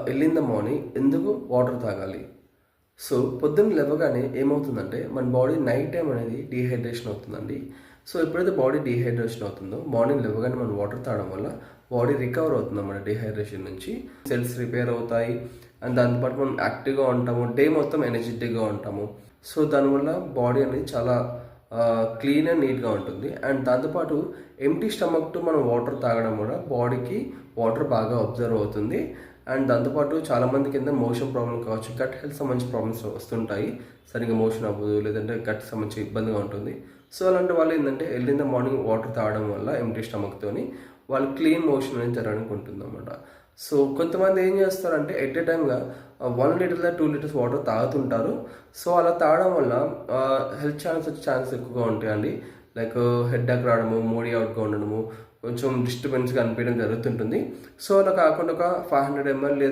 Early in the morning ఎందుకు water తాగాలి? So పొద్దున్న లేవగానే ఏమవుతుందంటే మన బాడీ నైట్ టైం అనేది డీహైడ్రేషన్ అవుతుందండి. సో ఎప్పుడైతే బాడీ డీహైడ్రేషన్ అవుతుందో మార్నింగ్ లేవగానే మనం వాటర్ తాగడం వల్ల బాడీ రికవర్ అవుతుంది మన డీహైడ్రేషన్ నుంచి. సెల్స్ రిపేర్ అవుతాయి అండ్ దాంతోపాటు మనం యాక్టివ్గా ఉంటాము, డే మొత్తం ఎనర్జెటిక్గా ఉంటాము. సో దానివల్ల బాడీ అనేది చాలా క్లీన్ అండ్ నీట్గా ఉంటుంది. అండ్ దాంతోపాటు ఎంటీ స్టమక్తో మనం వాటర్ తాగడం కూడా బాడీకి వాటర్ బాగా అబ్జర్వ్ అవుతుంది. అండ్ దాంతోపాటు చాలామందికి ఏంటంటే మోషన్ ప్రాబ్లం కావచ్చు, గట్ హెల్త్ సంబంధించిన ప్రాబ్లమ్స్ వస్తుంటాయి. సరిగ్గా మోషన్ అవ్వదు, లేదంటే గట్ సంబంధించి ఇబ్బందిగా ఉంటుంది. సో అలాంటి వాళ్ళు ఏంటంటే early in the morning water తాగడం వల్ల ఎంటీ స్టమక్తోని వాళ్ళు క్లీన్ మోషన్ అనేది జరగడానికి ఉంటుంది అనమాట. సో కొంతమంది ఏం చేస్తారంటే ఎట్ ఏ టైమ్గా 1 లీటర్ 2 లీటర్స్ వాటర్ తాగుతుంటారు. సో అలా తాగడం వల్ల హెల్త్ ఛాన్సెస్ ఎక్కువగా ఉంటాయండి. లైక్ హెడ్ఏక్ రావడము, మూడీ అవుట్గా ఉండడము, కొంచెం డిస్టర్బెన్స్గా అనిపించడం జరుగుతుంటుంది. సో అలా కాకుండా ఒక 500 ml లేదా